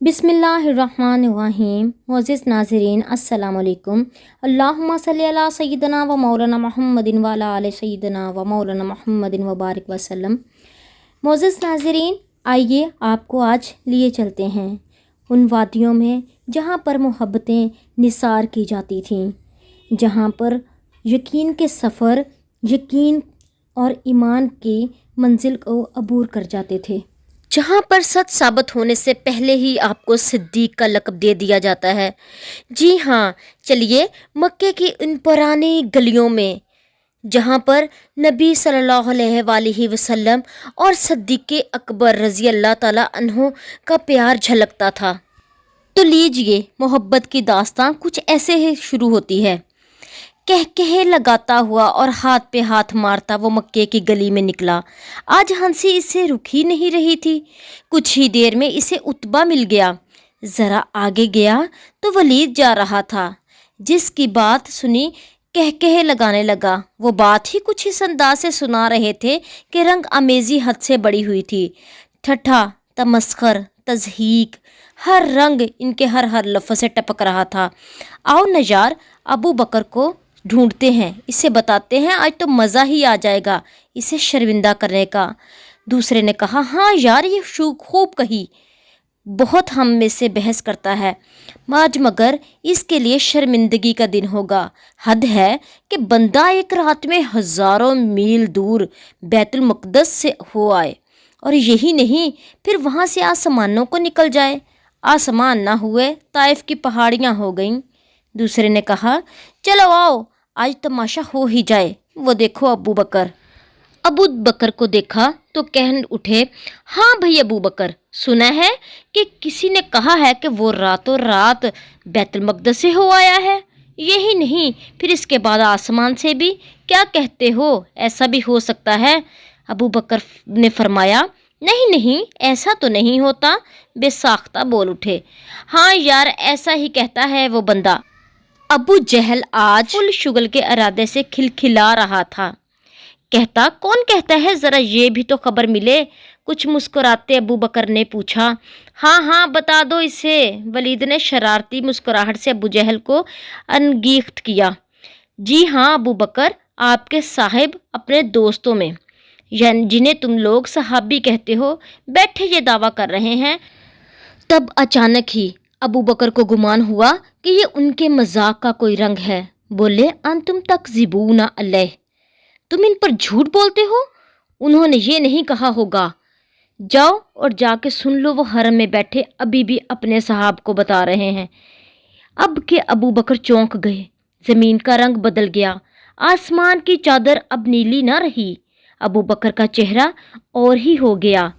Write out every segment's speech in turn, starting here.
बिस्मिल्लाहिर्रहमानिर्रहीम। मुअज़्ज़िज़ नाज़रीन, अस्सलाम वालेकुम। अल्लाहुम्मा सल्ली अला सय्यिदना व मौलाना मुहम्मदिन व अला आले सय्यिदना व मौलाना मुहम्मदिन व बारिक वसल्लम। मुअज़्ज़िज़ नाज़रीन, आइए आपको आज लिए चलते हैं उन वादियों में जहाँ पर मोहब्बतें निसार की जाती थीं, जहाँ पर यकीन के सफ़र यकीन और ईमान की मंजिल को अबूर कर जाते थे, जहाँ पर सच साबित होने से पहले ही आपको सिद्दीक का लक़ब दे दिया जाता है। जी हाँ, चलिए मक्के की उन पुरानी गलियों में जहाँ पर नबी सल्लल्लाहु अलैहि वसल्लम और सिद्दीक़ अकबर रज़ी अल्लाह ताला अन्हो का प्यार झलकता था। तो लीजिए, मोहब्बत की दास्तां कुछ ऐसे ही शुरू होती है। कह लगाता हुआ और हाथ पे हाथ मारता वो मक्के की गली में निकला। आज हंसी इससे रुक ही नहीं रही थी। कुछ ही देर में इसे उतबा मिल गया। ज़रा आगे गया तो वलीद जा रहा था, जिसकी बात सुनी कह लगाने लगा। वो बात ही कुछ इस अंदाज से सुना रहे थे कि रंग आमेज़ी हद से बड़ी हुई थी। ठट्ठा, तमस्खर, तज़हीक, हर रंग इनके हर लफ्ज़ से टपक रहा था। आओ नज़ार, अबू बकर को ढूंढते हैं, इसे बताते हैं, आज तो मज़ा ही आ जाएगा इसे शर्मिंदा करने का। दूसरे ने कहा, हाँ यार, ये खूब कही, बहुत हम में से बहस करता है आज, मगर इसके लिए शर्मिंदगी का दिन होगा। हद है कि बंदा एक रात में हज़ारों मील दूर बैतुल मुक़द्दस से हो आए, और यही नहीं फिर वहाँ से आसमानों को निकल जाए। आसमान ना हुए, ताइफ की पहाड़ियाँ हो गईं। दूसरे ने कहा, चलो आओ, आज तमाशा हो ही जाए। वो देखो अबू बकर को देखा तो कह उठे, हाँ भाई अबू बकर, सुना है कि किसी ने कहा है कि वो रातों रात बैतुल मक़दस से हो आया है। यही नहीं, फिर इसके बाद आसमान से भी। क्या कहते हो, ऐसा भी हो सकता है? अबू बकर ने फरमाया, नहीं, ऐसा तो नहीं होता। बेसाख्ता बोल उठे, हाँ यार, ऐसा ही कहता है वो बंदा। अबू जहल आज फुल शुगल के इरादे से खिलखिला रहा था। कहता, कौन कहता है, ज़रा ये भी तो खबर मिले। कुछ मुस्कुराते अबू बकर ने पूछा। हाँ, बता दो इसे। वलीद ने शरारती मुस्कुराहट से अबू जहल को अनगीख्त किया। जी हाँ अबू बकर, आपके साहिब अपने दोस्तों में, जिन्हें तुम लोग सहाबी कहते हो, बैठे ये दावा कर रहे हैं। तब अचानक ही अबू बकर को गुमान हुआ कि ये उनके मजाक का कोई रंग है। बोले, अंतुम तकज़िबूना अलैह, तुम इन पर झूठ बोलते हो। उन्होंने ये नहीं कहा होगा। जाओ और जाके सुन लो, वो हरम में बैठे अभी भी अपने साहब को बता रहे हैं। अब के अबू बकर चौंक गए। ज़मीन का रंग बदल गया। आसमान की चादर अब नीली न रही। अबू बकर का चेहरा और ही हो गया।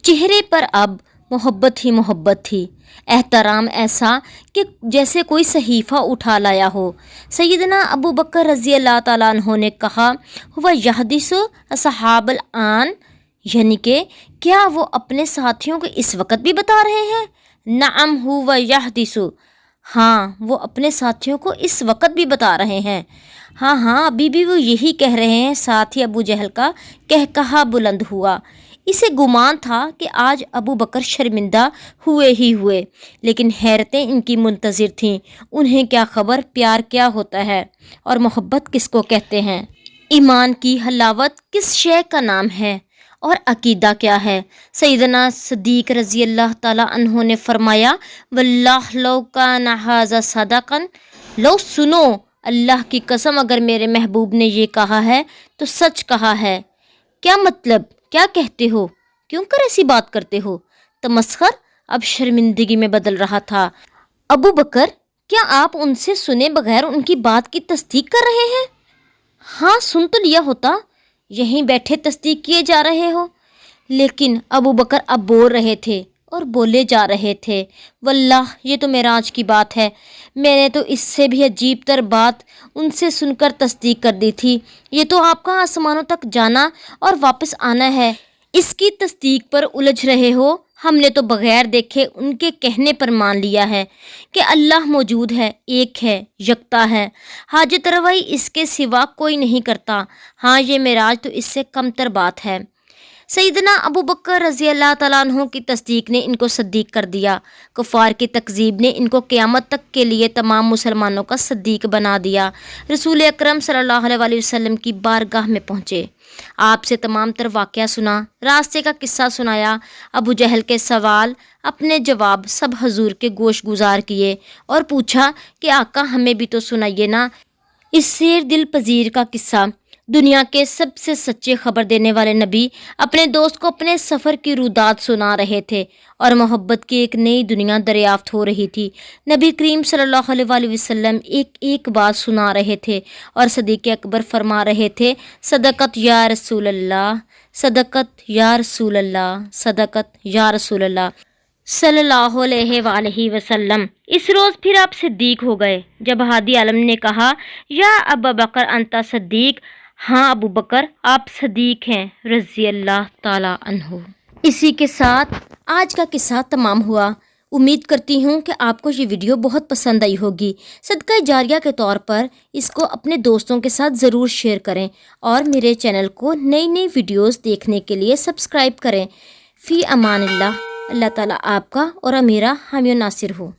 चेहरे पर अब मोहब्बत ही मोहब्बत थी। एहतराम ऐसा कि जैसे कोई सहीफ़ा उठा लाया हो। सैयदना अबू बकर रज़ी अल्लाह ताला अन्हो ने कहा, हुवा यहदिसु असहाबल आन, यानी कि क्या वो अपने साथियों को इस वक्त भी बता रहे हैं? नअम हुवा यहदिसु, हाँ, वो अपने साथियों को इस वक्त भी बता रहे हैं। हाँ, अभी भी वो यही कह रहे हैं। साथ ही अबू जहल का कहकहा बुलंद हुआ। इसे गुमान था कि आज अबू बकर शर्मिंदा हुए ही हुए, लेकिन हैरतें इनकी मुंतज़िर थीं। उन्हें क्या खबर प्यार क्या होता है और मोहब्बत किसको कहते हैं, ईमान की हलावत किस शे का नाम है और अकीदा क्या है। सैयदना सिद्दीक़ रज़ी अल्लाह ताला अन्हो ने फरमाया, वल्लाह लौ काना हाज़ा सदक़न, लो सुनो, अल्लाह की कसम, अगर मेरे महबूब ने ये कहा है तो सच कहा है। क्या मतलब, क्या कहते हो, क्यों कर ऐसी बात करते हो? तमस्खर अब शर्मिंदगी में बदल रहा था। अबू बकर, क्या आप उनसे सुने बगैर उनकी बात की तस्दीक कर रहे हैं? हाँ, सुन तो लिया होता, यहीं बैठे तस्दीक किए जा रहे हो। लेकिन अबू बकर अब बोल रहे थे और बोले जा रहे थे। वल्लाह, ये तो मेराज की बात है। मैंने तो इससे भी अजीब तर बात उनसे सुनकर तस्दीक कर दी थी। ये तो आपका आसमानों तक जाना और वापस आना है, इसकी तस्दीक पर उलझ रहे हो। हमने तो बगैर देखे उनके कहने पर मान लिया है कि अल्लाह मौजूद है, एक है, यकता है, हाजत रवाई इसके सिवा कोई नहीं करता। हाँ, ये मेराज तो इससे कमतर बात है। سیدنا ابو بکر رضی اللہ تعالیٰ عنہ کی تصدیق نے ان کو صدیق کر دیا، کفار کی تکذیب نے ان کو قیامت تک کے لیے تمام مسلمانوں کا صدیق بنا دیا۔ رسول اکرم صلی اللہ علیہ وسلم کی بارگاہ میں پہنچے، آپ سے تمام تر واقعہ سنا، راستے کا قصہ سنایا، ابو جہل کے سوال اپنے جواب سب حضور کے گوش گزار کیے اور پوچھا کہ آقا ہمیں بھی تو سنائیے نا اس سیر دل پذیر کا قصہ۔ دنیا کے سب سے سچے خبر دینے والے نبی اپنے دوست کو اپنے سفر کی رودات سنا رہے تھے اور محبت کی ایک نئی دنیا دریافت ہو رہی تھی۔ نبی کریم صلی اللہ علیہ وسلم ایک بات سنا رہے تھے اور صدیق اکبر فرما رہے تھے، صدقت یا رسول اللہ، صدقت یا رسول اللہ، صدقت یا رسول اللہ صلی اللہ علیہ وآلہ وسلم۔ اس روز پھر آپ صدیق ہو گئے جب ہادی عالم نے کہا، یا ابا بکر انتا صدیق، ہاں ابو بکر آپ صدیق ہیں رضی اللہ تعالیٰ عنہ۔ اسی کے ساتھ آج کا قصہ تمام ہوا۔ امید کرتی ہوں کہ آپ کو یہ ویڈیو بہت پسند آئی ہوگی۔ صدقہ جاریہ کے طور پر اس کو اپنے دوستوں کے ساتھ ضرور شیئر کریں اور میرے چینل کو نئی ویڈیوز دیکھنے کے لیے سبسکرائب کریں۔ فی امان اللہ، اللہ تعالیٰ آپ کا اور میرا حامی و ناصر ہو۔